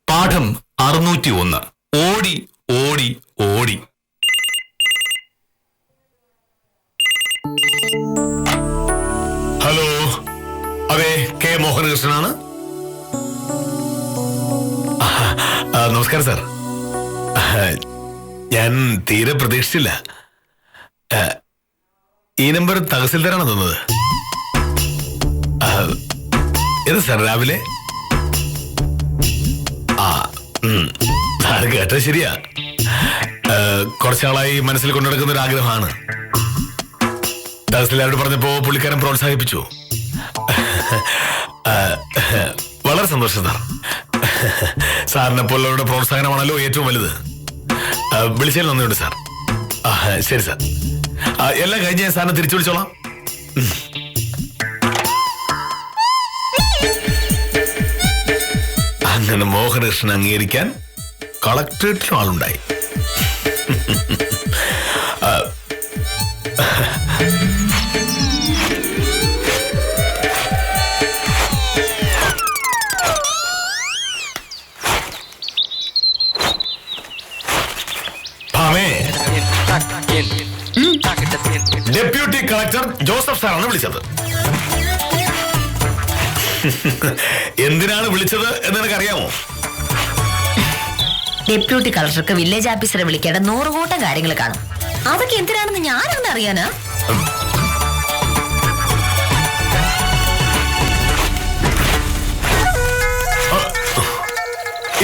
പാഠം 601. ഓടി ഓടി ഓടി. ഹലോ, അതെ, കെ മോഹനകൃഷ്ണനാണ്. നമസ്കാരം സാർ. ഞാൻ തീരെ പ്രതീക്ഷിച്ചില്ല. ഈ നമ്പർ തഹസിൽദാരാണ് തന്നത്. ഏത് സാർ രാവിലെ? സാറ് കേട്ടത് ശരിയാ. കുറച്ചാളായി മനസ്സിൽ കൊണ്ടുനടക്കുന്ന ഒരു ആഗ്രഹമാണ്. തഹസിൽദാരോട് പറഞ്ഞപ്പോ പുള്ളിക്കാരൻ പ്രോത്സാഹിപ്പിച്ചു. വളരെ സന്തോഷം സാർ. സാറിനെ പോലുള്ളവരുടെ പ്രോത്സാഹനമാണല്ലോ ഏറ്റവും വലുത്. വിളിച്ചതിൽ നന്ദിയുണ്ട് സാർ. ശരി സാർ, എല്ലാം കഴിഞ്ഞ് ഞാൻ സാറിനെ തിരിച്ചു വിളിച്ചോളാം. അങ്ങനെ മോഹനകൃഷ്ണൻ അംഗീകരിക്കാൻ കളക്ടറേറ്റിലും ആളുണ്ടായി. ഡെപ്യൂട്ടി കളക്ടർ ജോസഫ് സാറാണ് വിളിച്ചത്. എന്തിനാണ് വിളിച്ചത് എന്ന് നിനക്കറിയാമോ? ഡെപ്യൂട്ടി കളക്ടർക്ക് വില്ലേജ് ഓഫീസറെ വിളിക്കേണ്ട 100 കൂട്ടം കാര്യങ്ങൾ കാണും. അതൊക്കെ എന്തിനാണെന്ന് ഞാനൊന്നും അറിയാനാ?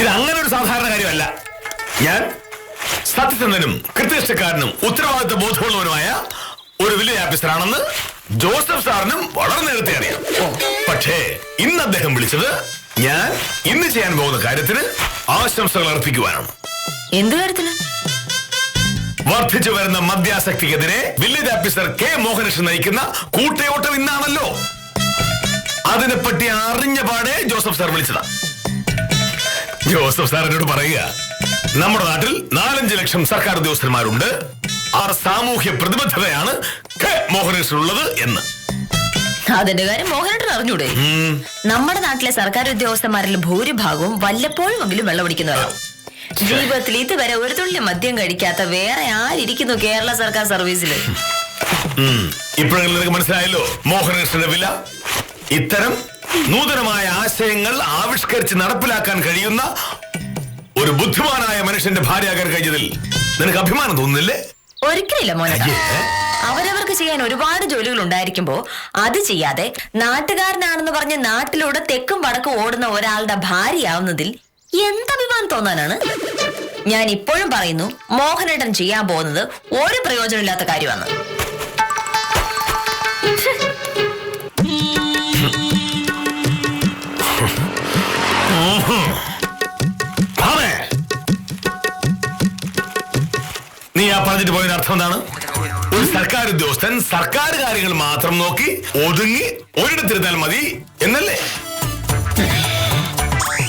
ഇത് അങ്ങനെ ഒരു സാധാരണ കാര്യമല്ല. ഞാൻ സത്യസന്ധനും കൃത്യനിഷ്ഠക്കാരനും ഉത്തരവാദിത്വ ബോധമുള്ളവനുമായ ഒരു വില്ലേജ് ഓഫീസറാണെന്ന് ജോസഫ് സാറിനും വളരെ നേരത്തെ അറിയാം. പക്ഷേ ഇന്ന് അദ്ദേഹം വിളിച്ചത് ഞാൻ ഇന്ന് ചെയ്യാൻ പോകുന്ന കാര്യത്തിന് ആശംസകൾ അർപ്പിക്കുവാനാണ്. എന്ത് കാര്യത്തിന്? വർദ്ധിച്ചു വരുന്ന മദ്യാസക്തിക്കെതിരെ വില്ലേജ് ഓഫീസർ കെ മോഹനകൃഷ്ണൻ നയിക്കുന്ന കൂട്ടയോട്ടം ഇന്നാണല്ലോ. അതിനെപ്പറ്റി അറിഞ്ഞ പാടെ ജോസഫ് സാർ വിളിച്ചതാ. ജോസഫ് സാർ എന്നോട് പറയുക, നമ്മുടെ നാട്ടിൽ 4-5 ലക്ഷം സർക്കാർ ഉദ്യോഗസ്ഥന്മാരുണ്ട്. ആ സാമൂഹ്യ പ്രതിബദ്ധതയാണ് കെ മോഹനകൃഷ്ണനുള്ളത് എന്ന്. അതിന്റെ കാര്യം മോഹനേട്ടൻ അറിഞ്ഞൂടെ? നമ്മുടെ നാട്ടിലെ സർക്കാർ ഉദ്യോഗസ്ഥന്മാരിൽ ഭൂരിഭാഗവും വല്ലപ്പോഴുമെങ്കിലും വെള്ളമടിക്കുന്നവരാണ്. ജീവിതത്തിൽ ഇതുവരെ ഒരു തുള്ളി മദ്യം കഴിക്കാത്ത വേറെ ആരിയ്ക്കുന്നു കേരള സർക്കാർ സർവീസിൽ? ഇപ്പോഴെങ്കിലും നിനക്ക് മനസ്സിലായല്ലോ മോഹനകൃഷ്ണന്റെ വില. ഇത്തരം നൂതനമായ ആശയങ്ങൾ ആവിഷ്കരിച്ച് നടപ്പിലാക്കാൻ കഴിയുന്ന ഒരു ബുദ്ധിമാനായ മനുഷ്യന്റെ ഭാര്യയാകാൻ കഴിഞ്ഞതിൽ നിനക്ക് അഭിമാനം തോന്നുന്നില്ലേ? ഒരിക്കലില്ല മോനേട്ട. അവരവർക്ക് ചെയ്യാൻ ഒരുപാട് ജോലികൾ ഉണ്ടായിരിക്കുമ്പോ അത് ചെയ്യാതെ നാട്ടുകാരനാണെന്ന് പറഞ്ഞ് നാട്ടിലൂടെ തെക്കും വടക്കും ഓടുന്ന ഒരാളുടെ ഭാര്യയാവുന്നതിൽ എന്തഭിമാനം തോന്നാനാണ്? ഞാൻ ഇപ്പോഴും പറയുന്നു, മോഹനേട്ടൻ ചെയ്യാൻ പോകുന്നത് ഒരു പ്രയോജനമില്ലാത്ത കാര്യമാണ്. നീ ആ പറഞ്ഞിട്ട് പോയതിന് അർത്ഥം എന്താണ്? ഒരു സർക്കാർ ഉദ്യോഗസ്ഥൻ സർക്കാർ കാര്യങ്ങൾ മാത്രം നോക്കി ഒതുങ്ങി ഒരിടത്തിരുന്നാൽ മതി എന്നല്ലേ?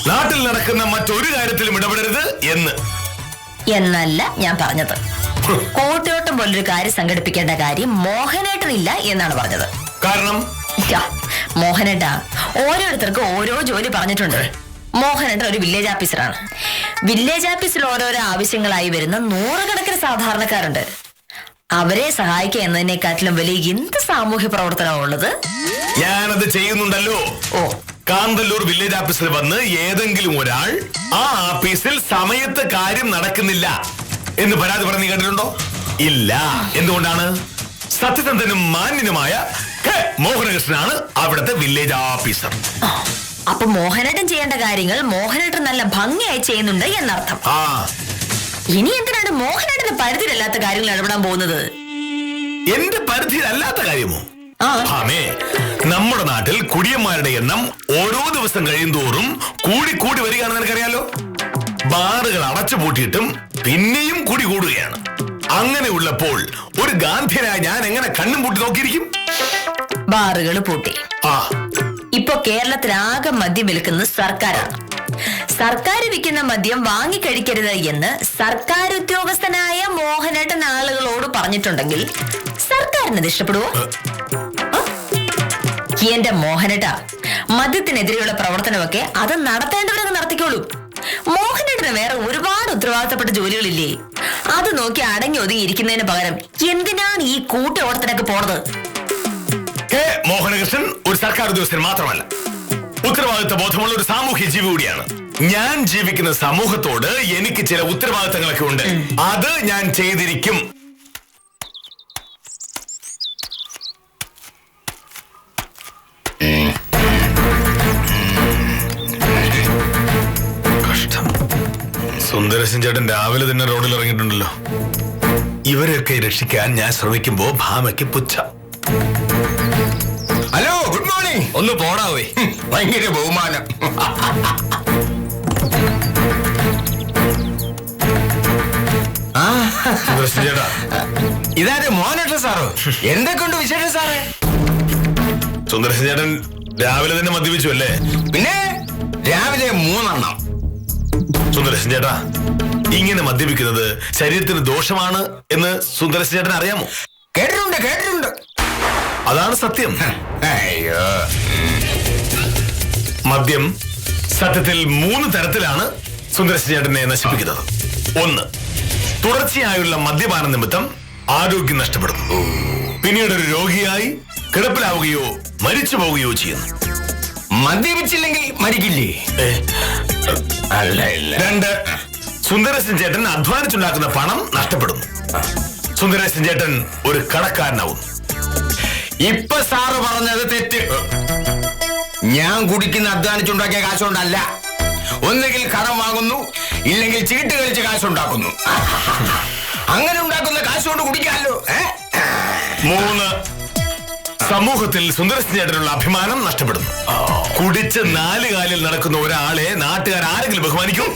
നാട്ടിൽ നടക്കുന്ന മറ്റൊരു കാര്യത്തിലും ഇടപെടരുത് എന്നല്ല ഞാൻ പറഞ്ഞത്. കൂട്ടയോട്ടം പോലൊരു കാര്യം സംഘടിപ്പിക്കേണ്ട കാര്യം മോഹനേട്ടനില്ല എന്നാണ് പറഞ്ഞത്. കാരണം മോഹനേട്ട ഓരോരുത്തർക്കും ഓരോ ജോലി പറഞ്ഞിട്ടുണ്ട്. മോഹനേട്ടൻ ഒരു വില്ലേജ് ഓഫീസറാണ്. വില്ലേജ് ഓഫീസിൽ ഓരോരോ ആവശ്യങ്ങളായി വരുന്ന 100 കണക്കിന് സാധാരണക്കാരുണ്ട്. അവരെ സഹായിക്കുക എന്നതിനെക്കാട്ടിലും വലിയ എന്ത് സാമൂഹ്യ പ്രവർത്തനമാണ് ഉള്ളത്? ഞാനത് ചെയ്യുന്നുണ്ടല്ലോ. കാന്തല്ലൂർ വില്ലേജ് ഓഫീസിൽ വന്ന് ഏതെങ്കിലും ഒരാൾ ആ ഓഫീസിൽ സമയത്ത് കാര്യം നടക്കുന്നില്ല എന്ന് പരാതി പറഞ്ഞ് കേട്ടിട്ടുണ്ടോ? ഇല്ല. എന്തുകൊണ്ടാണ്? സത്യസന്ധനും മാന്യനുമായ മോഹനകൃഷ്ണനാണ് അവിടുത്തെ വില്ലേജ് ഓഫീസർ. അപ്പൊ മോഹനേട്ടൻ ചെയ്യേണ്ട കാര്യങ്ങൾ മോഹനേട്ടൻ നല്ല ഭംഗിയായി ചെയ്യുന്നുണ്ട് എന്നർത്ഥം. ഇനി എന്തിനാണ് മോഹനേട്ടന്റെ പരിധിയിലല്ലാത്ത കാര്യങ്ങൾ ഇടപെടാൻ പോകുന്നത്? എന്റെ പരിധിയിലല്ലാത്ത കാര്യമോ? നമ്മുടെ നാട്ടിൽ കുടിയന്മാരുടെ എണ്ണം ഓരോ ദിവസം കഴിയുന്തോറും കൂടി വരികയാണെന്ന് എനിക്കറിയാലോ. ബാറുകൾ അടച്ചുപൂട്ടിയിട്ടും പിന്നെയും കുടി കൂടുകയാണ്. അങ്ങനെ ഉള്ളപ്പോൾ ഒരു ഗാന്ധിയനായ ഞാൻ എങ്ങനെ കണ്ണും പൂട്ടി നോക്കിയിരിക്കും? ബാറുകൾ പൂട്ടി. ഇപ്പൊ കേരളത്തിലാകെ മദ്യം വിൽക്കുന്നത് സർക്കാരാണ്. സർക്കാർ വിൽക്കുന്ന മദ്യം വാങ്ങിക്കഴിക്കരുത് എന്ന് സർക്കാർ ഉദ്യോഗസ്ഥനായ മോഹനേട്ടൻ ആളുകളോട് പറഞ്ഞിട്ടുണ്ടെങ്കിൽ സർക്കാരിനത് ഇഷ്ടപ്പെടുവോ? എന്റെ മോഹനേട്ട, മദ്യത്തിനെതിരെയുള്ള പ്രവർത്തനമൊക്കെ അത് നടത്തേണ്ടവരൊക്കെ നടത്തിക്കോളൂ. മോഹനേട്ടന് വേറെ ഒരുപാട് ഉത്തരവാദിത്തപ്പെട്ട ജോലികളില്ലേ? അത് നോക്കി അടങ്ങി ഒതുങ്ങി ഇരിക്കുന്നതിന് പകരം എന്തിനാണ് ഈ കൂട്ടയോട്ടത്തിനൊക്കെ പോണത്? കെ മോഹനകൃഷ്ണൻ ഒരു സർക്കാർ ഉദ്യോഗസ്ഥൻ മാത്രമല്ല, ഉത്തരവാദിത്ത ബോധമുള്ള ഒരു സാമൂഹ്യ ജീവി കൂടിയാണ്. ഞാൻ ജീവിക്കുന്ന സമൂഹത്തോട് എനിക്ക് ചില ഉത്തരവാദിത്തങ്ങളൊക്കെ ഉണ്ട്. അത് ഞാൻ ചെയ്തിരിക്കും. കഷ്ടം. സുന്ദരശൻ ചേട്ടൻ രാവിലെ തന്നെ റോഡിൽ ഇറങ്ങിയിട്ടുണ്ടല്ലോ. ഇവരെയൊക്കെ രക്ഷിക്കാൻ ഞാൻ ശ്രമിക്കുമ്പോ ഭാമയ്ക്ക് പുച്ഛം. Hello, good morning. ഒന്ന് പോടാവേ, ഭയങ്കര ബഹുമാനം. സുന്ദരശൻ ചേട്ടാ, ഇതാരെ മോഹനേട്ടൻ സാറോ? എന്തൊക്കെയുണ്ട് വിശേഷം സാറേ? സുന്ദരശൻ ചേട്ടൻ രാവിലെ തന്നെ മദ്യപിച്ചു അല്ലേ? പിന്നെ രാവിലെ 3 എണ്ണം. സുന്ദരശൻ ചേട്ടാ, ഇങ്ങനെ മദ്യപിക്കുന്നത് ശരീരത്തിന് ദോഷമാണ് എന്ന് സുന്ദരശൻ ചേട്ടൻ അറിയാമോ? കേട്ടിട്ടുണ്ട്. അതാണ് സത്യം. അയ്യോ, മദ്യം സത്യത്തിൽ 3 തരത്തിലാണ് സുന്ദരശൻ ചേട്ടനെ നശിപ്പിക്കുന്നത്. 1, തുടർച്ചയായുള്ള മദ്യപാന നിമിത്തം ആരോഗ്യം നഷ്ടപ്പെടുന്നു. പിന്നീട് ഒരു രോഗിയായി കിടപ്പിലാവുകയോ മരിച്ചു പോവുകയോ ചെയ്യുന്നു. മദ്യപിച്ചില്ലെങ്കിൽ മരിക്കില്ലേ? അല്ല. 2, സുന്ദരശൻ ചേട്ടൻ അധ്വാനിച്ചുണ്ടാക്കുന്ന പണം നഷ്ടപ്പെടുന്നു. സുന്ദരശൻ ചേട്ടൻ ഒരു കടക്കാരനാവും. ഇപ്പൊ സാറ് പറഞ്ഞത് തെറ്റ്. ഞാൻ കുടിക്കുന്ന അധ്വാനിച്ചുണ്ടാക്കിയ കാശുകൊണ്ടല്ല. ഒന്നുകിൽ കടം വാങ്ങുന്നു, ഇല്ലെങ്കിൽ ചീട്ട് കളിച്ച് കാശുണ്ടാക്കുന്നു. അങ്ങനെ ഉണ്ടാക്കുന്ന കാശുകൊണ്ട് കുടിക്കാമല്ലോ. 3, സമൂഹത്തിൽ സുന്ദരശൻ ചേട്ടനുള്ള അഭിമാനം നഷ്ടപ്പെടുന്നു. കുടിച്ച് 4 കാലിൽ നടക്കുന്ന ഒരാളെ നാട്ടുകാർ ആരെങ്കിലും ബഹുമാനിക്കും?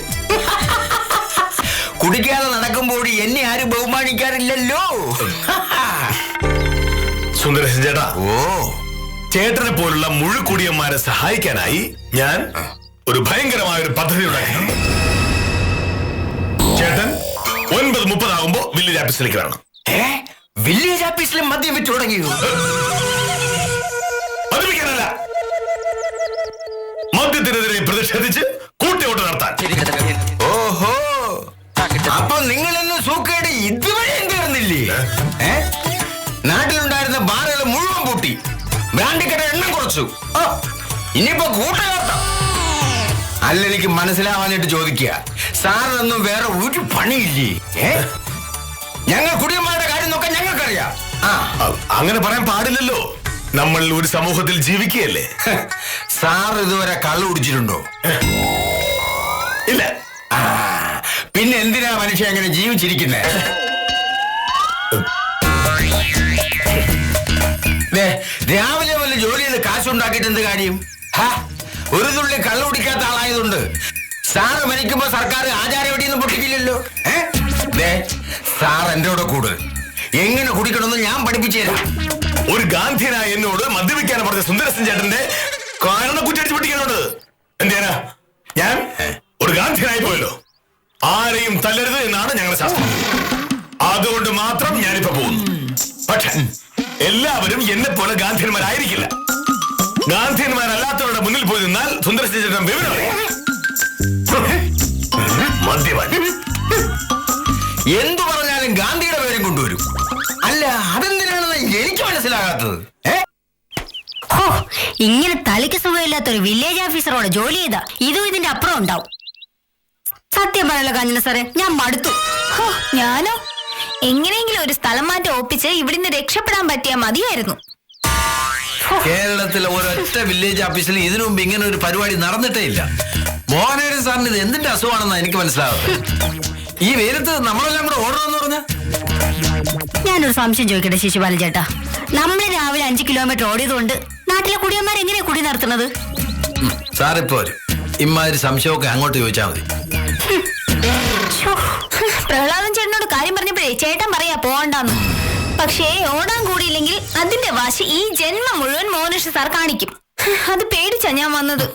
കുടിക്കാതെ നടക്കുമ്പോൾ എന്നെ ആരും ബഹുമാനിക്കാറില്ലല്ലോ. സുന്ദരശൻ ചേട്ടാ, ഓ, ചേട്ടനെ പോലുള്ള മുഴുക്കുടിയന്മാരെ സഹായിക്കാനായി ഞാൻ ഒരു ഭയങ്കരമായ ഒരു പദ്ധതി ഉണ്ടാക്കി. ചേട്ടൻ 9:30 ആകുമ്പോ വില്ലേജ് ഓഫീസിലേക്ക് വരണം. വില്ലേജ് ഓഫീസിലും മദ്യം വിറ്റ് തുടങ്ങിയോ? മദ്യപിക്കാനല്ല, മദ്യത്തിനെതിരെ പ്രതിഷേധിച്ച് കൂട്ടയോട്ടം നടത്താൻ. ഓഹോ, അപ്പൊ നിങ്ങളൊന്ന് സൂക്കേട് ഇതുവരെ തീർന്നില്ലേ? നാട്ടിലുണ്ടായിരുന്ന ബാറുകൾ മുഴുവൻ പൂട്ടി, ബ്രാൻഡിക്കട എണ്ണം കുറച്ചു. ഇനിയിപ്പോ കൂട്ടയോട്ടം. അല്ല, എനിക്ക് മനസ്സിലാവാനായിട്ട് ചോദിക്കുക, സാറിനൊന്നും വേറെ ഒരു പണിയില്ലേ? ഞങ്ങൾ കുടിയന്മാരുടെ കാര്യം നോക്കാൻ ഞങ്ങൾക്കറിയാം. അങ്ങനെ പറയാൻ പാടില്ലല്ലോ. നമ്മൾ ഒരു സമൂഹത്തിൽ ജീവിക്കുകയല്ലേ. സാർ ഇതുവരെ കള്ളു കുടിച്ചിട്ടുണ്ടോ? ഇല്ല. പിന്നെ എന്തിനാ മനുഷ്യൻ അങ്ങനെ ജീവിച്ചിരിക്കുന്നേ? രാവിലെ വല്ല ജോലി ചെയ്ത് കാശുണ്ടാക്കിയിട്ട് എന്ത് കാര്യം? ഒരു തുള്ളി കള്ളു കുടിക്കാത്ത ആളായതുകൊണ്ട് സാറ് മരിക്കുമ്പോ സർക്കാർ ആചാരവെടിയൊന്നും പൊട്ടിക്കില്ലല്ലോ. സാർ എന്റെ കൂടെ കൂട്, എങ്ങനെ കുടിക്കണമെന്ന് ഞാൻ പഠിപ്പിച്ചു തരാം. ഒരു ഗാന്ധിയനായ എന്നോട് മദ്യപിക്കാൻ പറഞ്ഞ സുന്ദരശൻ ചേട്ടന്റെ കാരണം കുറ്റടിച്ച് പൊട്ടിക്കാനുണ്ട്. എന്തിനാ ഞാൻ ഒരു ഗാന്ധിയനായി പോയല്ലോ. ആരെയും തല്ലരുത് എന്നാണ് ഞങ്ങളുടെ ശാസ്ത്രം. അതുകൊണ്ട് മാത്രം ഞാനിപ്പോ പോകുന്നു. പക്ഷെ എല്ലാവരും എന്നെ പോലെ ഗാന്ധിയന്മാരായിരിക്കില്ല. ഗാന്ധിയന്മാരല്ലാത്തവരുടെ മുന്നിൽ പോയി നിന്നാൽ സുന്ദരശൻ ചേട്ടൻ വിവരം മദ്യപാൻ എന്തു പറഞ്ഞാലും ഗാന്ധിയുടെ പേരും കൊണ്ടുവരും. അല്ല, അതെന്തിനാണെന്ന് എനിക്ക് മനസ്സിലാകാത്തത്. ഇങ്ങനെ തലയ്ക്ക് സുഖമില്ലാത്തൊരു വില്ലേജ് ഓഫീസറോട് ജോലി ചെയ്താ ഇതും ഇതിന്റെ അപ്പുറം ഉണ്ടാവും. സത്യം പറയല്ലോ കാഞ്ചന സാറേ, ഞാൻ മടുത്തു. ഞാനോ എങ്ങനെയെങ്കിലും ഒരു സ്ഥലം മാറ്റം ഒപ്പിച്ച് ഇവിടുന്ന് രക്ഷപ്പെടാൻ പറ്റിയാൽ മതിയായിരുന്നു. കേരളത്തിലെ ഒരൊറ്റ വില്ലേജ് ഓഫീസിൽ ഇതിനു മുമ്പ് ഇങ്ങനെ ഒരു പരിപാടി നടന്നിട്ടേ ഇല്ല. മോഹനേരൻ സാറിന് ഇത് എന്തിന്റെ അസുഖമാണെന്നാണ് എനിക്ക് മനസ്സിലാവുന്നത്. ഈ വെയിലത്ത് നമ്മളെല്ലാം കൂടെ ഓടണമെന്ന് പറഞ്ഞ ഞാനൊരു സംശയം ചോദിക്കട്ടെ ശിശുപാലൻ ചേട്ടാ, നമ്മൾ രാവിലെ 5 കിലോമീറ്റർ ഓടിയതുകൊണ്ട് നാട്ടിലെ കുടിയന്മാർ എങ്ങനെയാ കുടി നടത്തുന്നത്? സാറിപ്പോ വരും. ഇമ്മാതിരി സംശയമൊക്കെ അങ്ങോട്ട് ചോദിച്ചാൽ മതി. പ്രഹ്ലാദൻ ചേട്ടനോട് കാര്യം പറഞ്ഞപ്പോഴേ ചേട്ടൻ പറയാ പോകണ്ടെന്ന്. പക്ഷേ ഓടാൻ കൂടിയില്ലെങ്കിൽ അതിന്റെ വാശി ഈ ജന്മം മുഴുവൻ മോഹനകൃഷ്ണൻ സാർ കാണിക്കും. അത് പേടിച്ചാ ഞാൻ വന്നത്.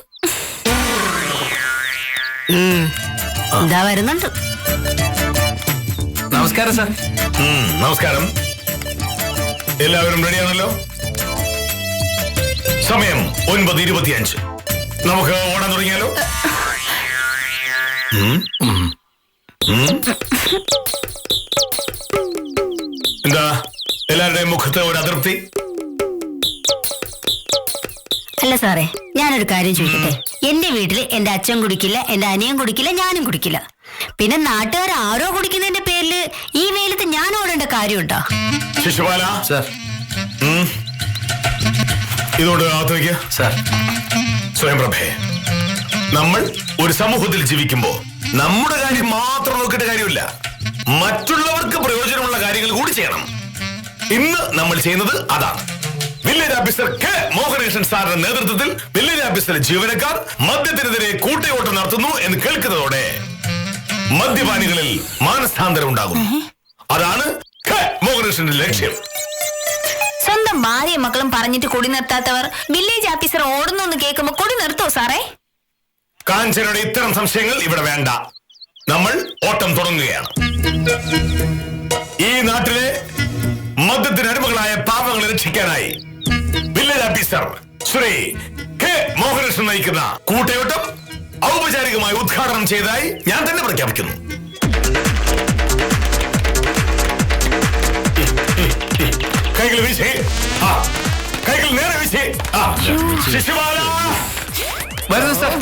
ഇതാ വരുന്നുണ്ട്. നമസ്കാരം സാർ. നമസ്കാരം. എല്ലാവരും റെഡിയാണല്ലോ? സമയം 9:25. നമുക്ക് ഓടാൻ തുടങ്ങിയാലോ? എന്താ എല്ലാവരുടെയും മുഖത്ത് ഒരു അതൃപ്തി? അല്ല സാറേ, ഞാനൊരു കാര്യം ചോദിക്കട്ടെ. എന്റെ വീട്ടില് എന്റെ അച്ഛൻ കുടിക്കില്ല, എന്റെ അനിയൻ കുടിക്കില്ല, ഞാനും കുടിക്കില്ല. പിന്നെ നാട്ടുകാർ ആരോ കുടിക്കുന്നതിന്റെ പേരില് ഈ വെയിലത്ത് ഞാൻ ഓടേണ്ട കാര്യമുണ്ടോ? ശിശുപാല സാർ. ഇതോട് അകത്ത് വയ്ക്കുക. സാർ. സ്വയംപ്രഭേ, നമ്മൾ ഒരു സമൂഹത്തിൽ ജീവിക്കുമ്പോ നമ്മുടെ കാര്യം മാത്രം നോക്കിയിട്ട് കാര്യമില്ല, മറ്റുള്ളവർക്ക് പ്രയോജനമുള്ള കാര്യങ്ങൾ കൂടി ചെയ്യണം. ഇന്ന് നമ്മൾ ചെയ്യുന്നത് അതാണ്. വില്ലേജ് ഓഫീസർ കെ മോഹനകൃഷ്ണൻ സാറിന്റെ നേതൃത്വത്തിൽ വില്ലേജ് ഓഫീസറിലെ ജീവനക്കാർ മദ്യത്തിനെതിരെ കൂട്ടയോട്ടം നടത്തുന്നു എന്ന് കേൾക്കുന്നതോടെ മദ്യപാനികളിൽ മാനസാന്തരം ഉണ്ടാകും. അതാണ് കെ മോഹനകൃഷ്ണന്റെ ലക്ഷ്യം. സ്വന്തം ഭാര്യയും മക്കളും പറഞ്ഞിട്ട് കൊടി നിർത്താത്തവർ വില്ലേജ് ഓഫീസർ ഓടുന്നു എന്ന് കേൾക്കുമ്പോ കൊടി നിർത്തോ സാറേ? കാഞ്ചനയുടെ ഇത്തരം സംശയങ്ങൾ ഇവിടെ വേണ്ട. നമ്മൾ ഓട്ടം തുടങ്ങുകയാണ്. ഈ നാട്ടിലെ മദ്യത്തിന് അടിമകളായ പാവങ്ങളെ രക്ഷിക്കാനായി വില്ലേജ് ഓഫീസർ ശ്രീ കെ മോഹനകൃഷ്ണൻ നയിക്കുന്ന കൂട്ടയോട്ടം ഔപചാരികമായി ഉദ്ഘാടനം ചെയ്തതായി ഞാൻ തന്നെ പ്രഖ്യാപിക്കുന്നു. കൈകൾ വീശേ, കൈകൾ നേരെ വീശേ. ശിശുപാല വരുന്നു സാർ.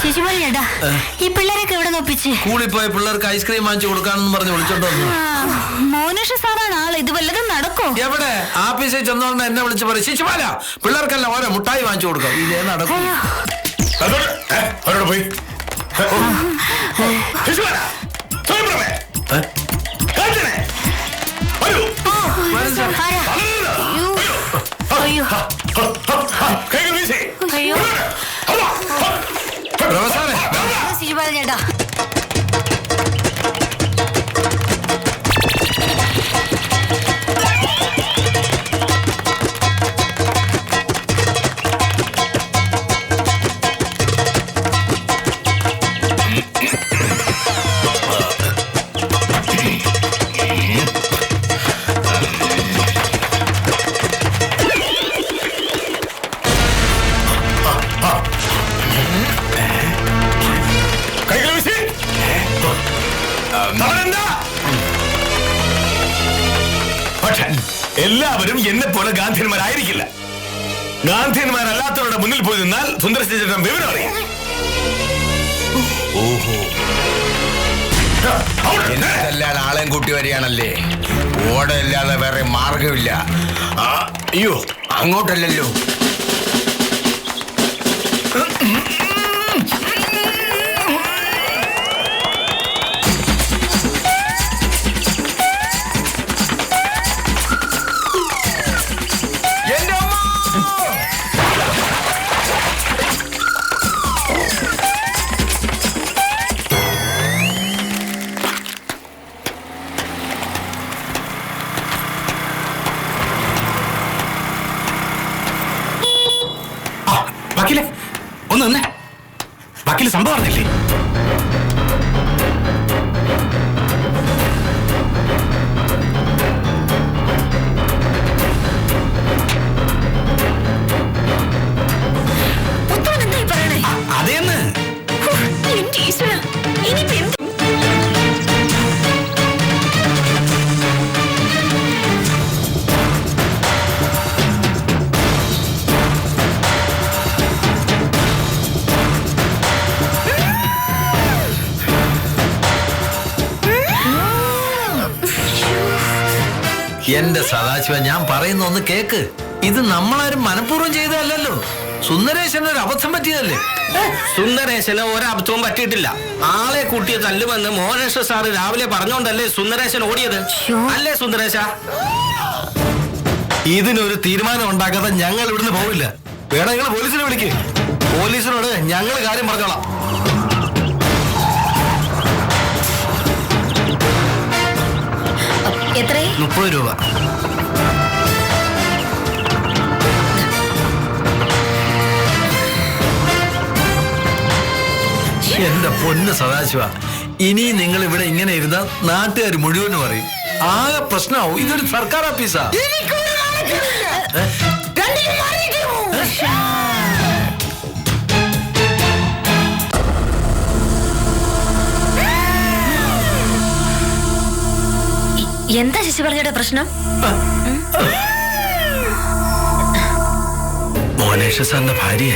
ശിശുപാല ചേട്ടാ, ഈ പിള്ളേരൊക്കെ എവിടെ ഒപ്പിച്ച്? സ്കൂളിൽ പോയ പിള്ളേർക്ക് ഐസ്ക്രീം വാങ്ങിച്ചു കൊടുക്കാനെന്ന് പറഞ്ഞ് വിളിച്ചോണ്ട് വന്നു. മോനേഷ് സാറാണ് ആള്. ഇത് വല്ലതും നടക്കോ? എവിടെ ആഫീസിൽ ചെന്നോണ്ട് എന്നെ വിളിച്ച് പറയും, ശിശുപാല പിള്ളേർക്കല്ല ഓരോ മുട്ടായി വാങ്ങിച്ചു കൊടുക്കാം. ഇതേ നടക്കും. അവരോട് പോയി ശിശുപാല ചേട്ടാ, പക്ഷെ എല്ലാവരും എന്നെ പോലെ ഗാന്ധിയന്മാരായിരിക്കില്ല. ഗാന്ധിയന്മാരല്ലാത്തവരുടെ മുന്നിൽ പോയി നിന്നാൽ സുന്ദരശേഖരൻ വിവരം അറിയാം. എന്നിട്ടെല്ലാം ആളെയും കൂട്ടി വരികയാണല്ലേ. ഓടല്ലാതെ വേറെ മാർഗമില്ല. അയ്യോ, അങ്ങോട്ടല്ലല്ലോ. വക്കീലെ ഒന്ന് തന്നെ, വക്കീല് സംഭവം അറിഞ്ഞില്ലേ? അതേന്ന് എന്റെ സദാശിവ, ഞാൻ പറയുന്ന ഒന്ന് കേക്ക്. ഇത് നമ്മളാരും മനഃപൂർവ്വം ചെയ്തതല്ലോ. സുന്ദരേശന് ഒരു അബദ്ധം പറ്റിയതല്ലേ. സുന്ദരേശന് ഒരബദ്ധവും പറ്റിയിട്ടില്ല. ആളെ കൂട്ടിയ തല്ലുമെന്ന് മോഹനേശ്വർ സാറ് രാവിലെ പറഞ്ഞോണ്ടല്ലേ സുന്ദരേശൻ ഓടിയത്? അല്ലേ സുന്ദരേശ? ഇതിനൊരു തീരുമാനം ഉണ്ടാക്കാതെ ഞങ്ങൾ ഇവിടുന്ന് പോവില്ല. വേണം നിങ്ങൾ പോലീസിനെ വിളിക്ക്. പോലീസിനോട് ഞങ്ങൾ കാര്യം പറഞ്ഞോളാം. എത്രേ? 30 രൂപ. എന്റെ പൊന്ന് സദാശിവ, ഇനി നിങ്ങൾ ഇവിടെ ഇങ്ങനെ ഇരുന്ന നാട്ടുകാർ മുഴുവനും പറയും. ആകെ പ്രശ്നമാവും. ഇതൊരു സർക്കാർ ഓഫീസാ. എന്താ ശശിവർമ്മയുടെ പ്രശ്നം? മോനേഷ സാറിന്റെ ഭാര്യ.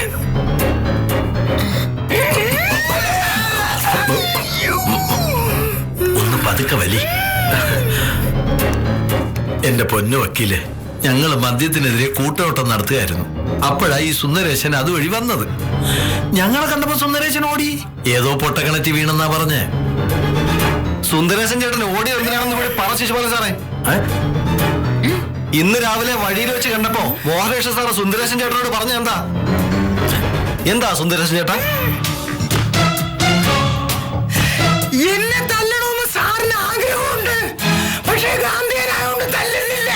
ഒന്ന് പതുക്കെ വലി. എന്റെ പൊന്നു വക്കീല്, ഞങ്ങൾ മദ്യത്തിനെതിരെ കൂട്ടയോട്ടം നടത്തുകയായിരുന്നു. അപ്പോഴായി ഈ സുന്ദരേശൻ അതുവഴി വന്നത്. ഞങ്ങളെ കണ്ടപ്പോ സുന്ദരേശൻ ഓടി. ഏതോ പൊട്ടക്കിണറ്റി വീണെന്നാ പറഞ്ഞേ. സുന്ദരേശൻ ചേട്ടൻ ഓടി എന്തിനാണെന്ന് ഇവിടെ പറ ശിശുപാലൻ സാറേ. ഇന്ന് രാവിലെ വഴിയിൽ വെച്ച് കണ്ടപ്പോ മോഹനേഷ സാറ് സുന്ദരേശൻ ചേട്ടനോട് പറഞ്ഞ എന്താ സുന്ദരേശൻ ചേട്ടാ? എന്നെ തല്ലണമെന്ന് സാറിന് ആഗ്രഹമുണ്ട്, പക്ഷേ ഗാന്ധിയനായോണ്ട് തല്ലുന്നില്ല.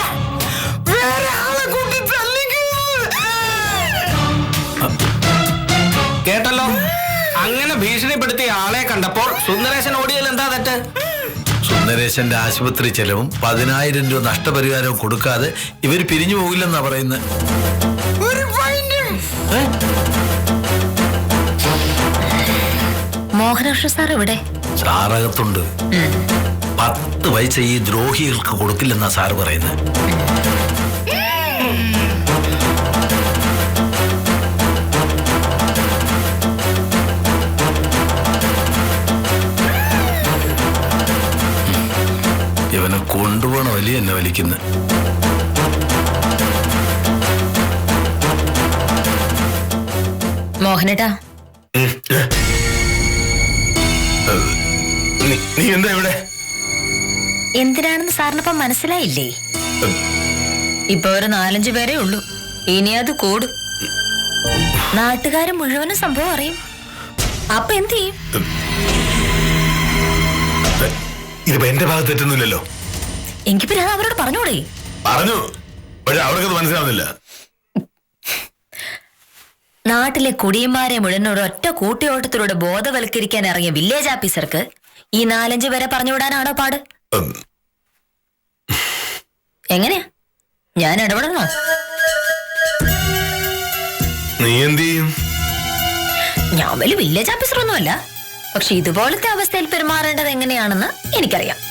വേറെ ആളെ കൂട്ടി കേട്ടല്ലോ, അങ്ങനെ ഭീഷണിപ്പെടുത്തിയ ആളെ കണ്ടപ്പോൾ സുന്ദരേശൻ ഓടിയാൽ എന്താ തെറ്റ്? സുന്ദരേശന്റെ ആശുപത്രി ചെലവും 10,000 രൂപ നഷ്ടപരിഹാരവും കൊടുക്കാതെ ഇവര് പിരിഞ്ഞു പോകില്ലെന്നാ പറയുന്നത്. മോഹനകൃഷ്ണ സാർ ഇവിടെ? സാറകത്തുണ്ട്. 10 പൈസ ഈ ദ്രോഹികൾക്ക് കൊടുക്കില്ലെന്നാ സാറ് പറയുന്നത്. ഇവനെ കൊണ്ടുപോകണ വലിയ എന്നെ വലിക്കുന്നത്. മോഹനേട്ടാ, നീ എന്താ ഇവിടെ? എന്തിനാണെന്ന് സാറിനിപ്പം മനസ്സിലായില്ലേ? ഇപ്പൊ ഒരു 4-5 പേരേ ഉള്ളൂ. ഇനി അത് കൂടും. നാട്ടുകാര് മുഴുവനും സംഭവം അറിയും. അപ്പൊ എന്ത് ചെയ്യും? ഇതിപ്പോ എന്റെ ഭാഗത്ത് തെറ്റൊന്നുമില്ലല്ലോ. എങ്കിൽ പിന്നെ അത് അവരോട് പറഞ്ഞൂടെ? പറഞ്ഞു, പക്ഷെ അവർക്കത് മനസ്സിലാവുന്നില്ല. നാട്ടിലെ കുടിയന്മാരെ മുഴുവൻ ഒരൊറ്റ കൂട്ടിയോട്ടത്തിലൂടെ ബോധവൽക്കരിക്കാൻ ഇറങ്ങിയ വില്ലേജ് ഓഫീസർക്ക് ഈ 4-5 പേരെ പറഞ്ഞുവിടാനാണോ പാട്? എങ്ങനെയാ? ഞാൻ ഇടപെടണോ? നീ എന്ത് ചെയ്യും? ഞാൻ വലിയ വില്ലേജ് ഓഫീസർ ഒന്നുമല്ല, പക്ഷെ ഇതുപോലത്തെ അവസ്ഥയിൽ പെരുമാറേണ്ടത് എങ്ങനെയാണെന്ന് എനിക്കറിയാം.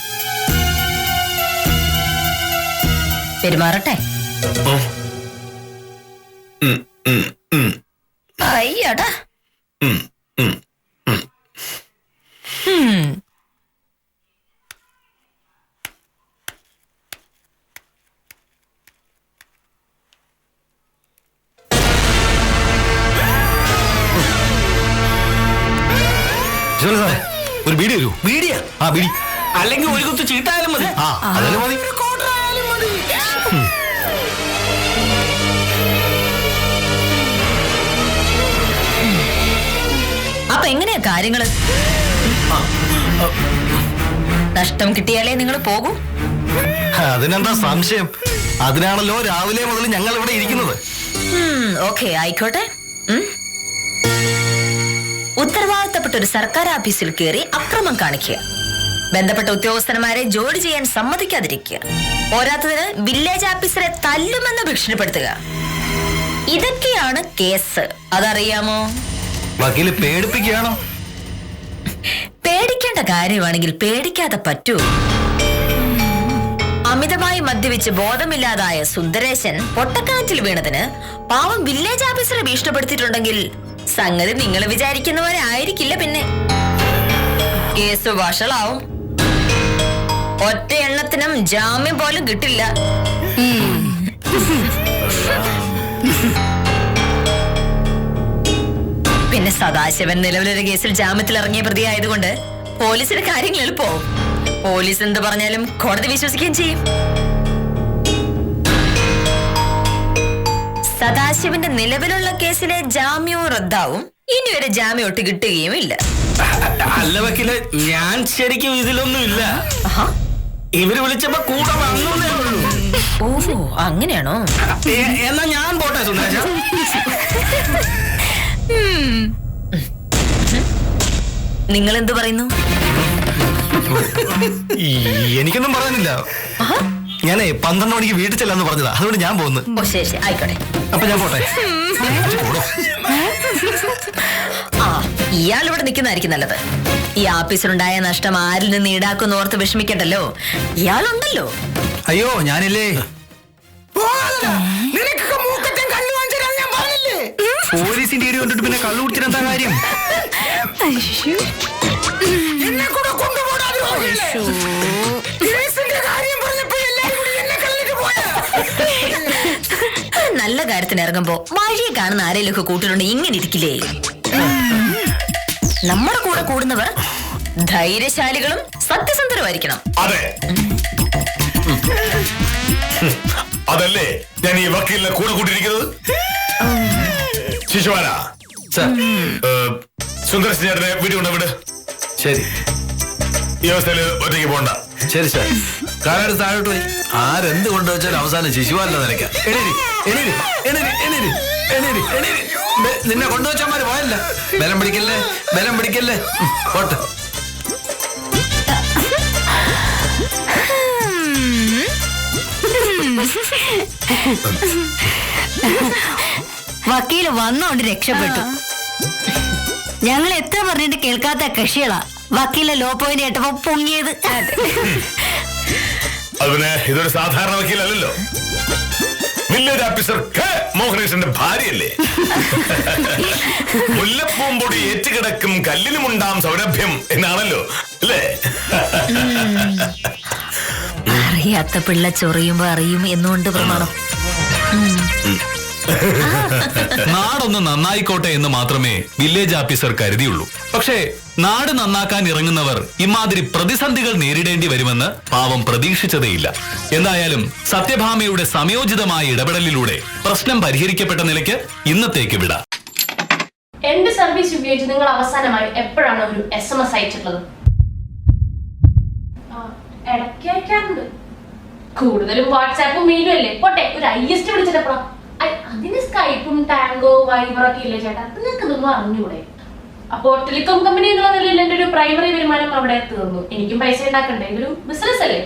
പെരുമാറട്ടെ? അയ്യടാ. ഒരു ബീഡി വരൂ. ബീഡിയാ? ആ ബീഡി. അല്ലെങ്കിൽ ഒരു കുത്ത് ചീട്ടായാലും മതി. അതല്ലേ മതി. അപ്പൊ എങ്ങനെയാ കാര്യങ്ങള്? നഷ്ടം കിട്ടിയാലേ നിങ്ങൾ പോകൂ? അതിനെന്താ സംശയം? അതിനാണല്ലോ രാവിലെ മുതൽ ഞങ്ങൾ ഇവിടെ ഇരിക്കുന്നത്. ഓക്കെ, ആയിക്കോട്ടെ. ഉത്തരവാദിത്തപ്പെട്ട ഒരു സർക്കാർ ഓഫീസിൽ കയറി അക്രമം കാണിക്കുക, ബന്ധപ്പെട്ട ഉദ്യോഗസ്ഥന്മാരെ ജോലി ചെയ്യാൻ സമ്മതിക്കാതിരിക്കുക, പോരാത്തതിന് വില്ലേജ് ഓഫീസറെ തല്ലുമെന്ന് ഭീഷണിപ്പെടുത്തുക, ഇതൊക്കെയാണ് കേസ്. അതറിയാമോ? വക്കീല് പേടിപ്പിക്കുകയാണോ? പേടിക്കേണ്ട കാര്യമാണെങ്കിൽ പേടിക്കാതെ പറ്റൂ. അമിതമായി മദ്യപിച്ച് ബോധമില്ലാതായ സുന്ദരേശൻ പൊട്ടക്കാറ്റിൽ വീണതിന് പാവം വില്ലേജ് ഓഫീസറെ ഭീഷണിപ്പെടുത്തിയിട്ടുണ്ടെങ്കിൽ സംഗതി നിങ്ങൾ വിചാരിക്കുന്ന പോലെ ആയിരിക്കില്ല. പിന്നെ കേസ് വഷളാവും. ഒറ്റ എണ്ണത്തിനും ജാമ്യം പോലും കിട്ടില്ല. പിന്നെ സദാശിവൻ നിലവിലൊരു കേസിൽ ജാമ്യത്തിൽ ഇറങ്ങിയ പ്രതിയായതുകൊണ്ട് പോലീസിന്റെ കാര്യങ്ങൾ എളുപ്പവും. പോലീസ് എന്ത് പറഞ്ഞാലും കോടതി വിശ്വസിക്കുകയും ചെയ്യും. സദാശിവന്റെ നിലവിലുള്ള കേസിലെ ജാമ്യവും റദ്ദാവും. ഇനി ഒരു ജാമ്യം ഒട്ട് കിട്ടുകയും ഇല്ല. അല്ല വക്കീലെ, ഞാൻ ശരിക്കും ഇതിലൊന്നും ഇല്ല. ഇവര് വിളിച്ചപ്പോ കൂടെ വന്നേ ഉള്ളൂ. ഓ, അങ്ങനെയാണോ? എന്നാ ഞാൻ പോട്ടെ സുന്ദരേശ. നിങ്ങൾ എന്തു പറയുന്നു? എനിക്കൊന്നും പറയാനില്ല. ഞാനേ 12 മണിക്ക് വീട്ടിൽ ചെല്ലാന്ന് പറഞ്ഞതാ, അതുകൊണ്ട് ഞാൻ പോകുന്നു. ഓ ശരി ശരി ആയിക്കോട്ടെ. അപ്പൊ ഞാൻ പോട്ടെ. ആ ഇയാൾ ഇവിടെ നിൽക്കുന്നതായിരിക്കും നല്ലത്. ഈ ആഫീസിലുണ്ടായ നഷ്ടം ആരിൽ നിന്ന് ഈടാക്കുന്ന ഓർത്ത് വിഷമിക്കണ്ടല്ലോ, ഇയാളുണ്ടല്ലോ. അയ്യോ ഞാനില്ലേ. നിനക്കൊക്കെ മൂക്കറ്റം കണ്ണു വാങ്ങിച്ചാൽ ഞാൻ പറഞ്ഞില്ലേ? പോലീസിന്റെ ഇടി കൊണ്ടിട്ട് പിന്നെ കള്ളു കുടിച്ചിട്ടെന്താ കാര്യം? എന്നെ കൂടെ കൊണ്ടുപോടാതെ പോകില്ലേ? കേസിന്റെ കാര്യം പറഞ്ഞപ്പോ എല്ലാരും കൂടി എന്നെ കള്ളിട്ട് പോയാ. നല്ല കാര്യത്തിന് ഇറങ്ങുമ്പോ വഴിയെ കാണുന്ന ആരെങ്കിലും ഒക്കെ കൂട്ടിലുണ്ട് ഇങ്ങനെ ഇരിക്കില്ലേ? നമ്മുടെ കൂടെ കൂടുന്നവർ ധൈര്യശാലികളും സത്യസന്ധരുമായിരിക്കണം. അതെ, അതല്ലേ ഞാൻ ഈ വക്കീലിനെ കൂടെ കൂട്ടിയിരിക്കുന്നത്. ശിശുവാന, സുന്ദരേശൻ ചേട്ടനെ വീട്ടിൽ കൊണ്ട് വിട്. ശരി, ഈ അവസ്ഥയില് ഒറ്റയ്ക്ക് പോണ്ട. ശരി സാർ. കാലെടുത്ത് താഴോട്ട് പോയി. ആരെന്ത് കൊണ്ടുവച്ചാലും അവസാനം ശിശുവല്ല നിനക്ക്. നിന്നെ കൊണ്ടുവച്ചമാര് പോയല്ല. ബലം പിടിക്കല്ലേ, ബലം പിടിക്കല്ലേ. പോട്ടെ. വക്കീല് വന്നോണ്ട് രക്ഷപ്പെട്ടു. ഞങ്ങൾ എത്ര പറഞ്ഞിട്ട് കേൾക്കാത്ത കക്ഷികളാ വക്കീലെ ലോ പോയിന്റ് കേട്ടപ്പോ പൊങ്ങിയത്. അതിന് ഇതൊരു സാധാരണ വക്കീലല്ലോ, വില്ലേജ് ഓഫീസർ കെ മോഹനേശന്റെ ഭാര്യയല്ലേ. മുല്ലപ്പൂമ്പൊടി ഏറ്റുകിടക്കും കല്ലിനുമുണ്ടാം സൗരഭ്യം എന്നാണല്ലോ അല്ലേ? അറിയാത്ത പിള്ള ചൊറിയുമ്പോ അറിയും എന്നുകൊണ്ട് പ്രമാണം. നാടൊന്ന് നന്നായിക്കോട്ടെ എന്ന് മാത്രമേ വില്ലേജ് ഓഫീസർ കരുതിയുള്ളൂ. പക്ഷേ നാട് നന്നാക്കാൻ ഇറങ്ങുന്നവർ ഇമാതിരി പ്രതിസന്ധികൾ നേരിടേണ്ടി വരുമെന്ന് പാവം പ്രതീക്ഷിച്ചതേയില്ല. എന്തായാലും സത്യഭാമയുടെ സമയോചിതമായ ഇടപെടലിലൂടെ പ്രശ്നം പരിഹരിക്കപ്പെട്ട നിലയ്ക്ക് ഇന്നത്തേക്ക് വിടാം. എന്റെ സർവീസ് ഉപയോഗിച്ച് നിങ്ങൾ അവസാനമായി എപ്പോഴാണ് ഒരു SMS അയച്ചിട്ടുള്ളത്? ഇടയ്ക്ക് അയക്കാറുണ്ട്, കൂടുതലും വാട്സാപ്പും മെയിലും അല്ലേ. പോട്ടെ, ഒരു IST വിളിച്ചിട്ടപ്പോഴാ? അതിന് സ്കൈപ്പും ടാങ്കോ വൈബറൊക്കെ ഇല്ലേ ചേട്ടാ, നിങ്ങൾക്ക് ഇതൊന്നും അറിഞ്ഞൂടെ? അപ്പോ ടെലികോം കമ്പനി എന്നുള്ള നിലയിൽ എന്റെ ഒരു പ്രൈമറി വരുമാനം അവിടെ തീർന്നു. എനിക്കും പൈസ ഉണ്ടാക്കണ്ടേ, ഇതൊരു ബിസിനസ് അല്ലേ.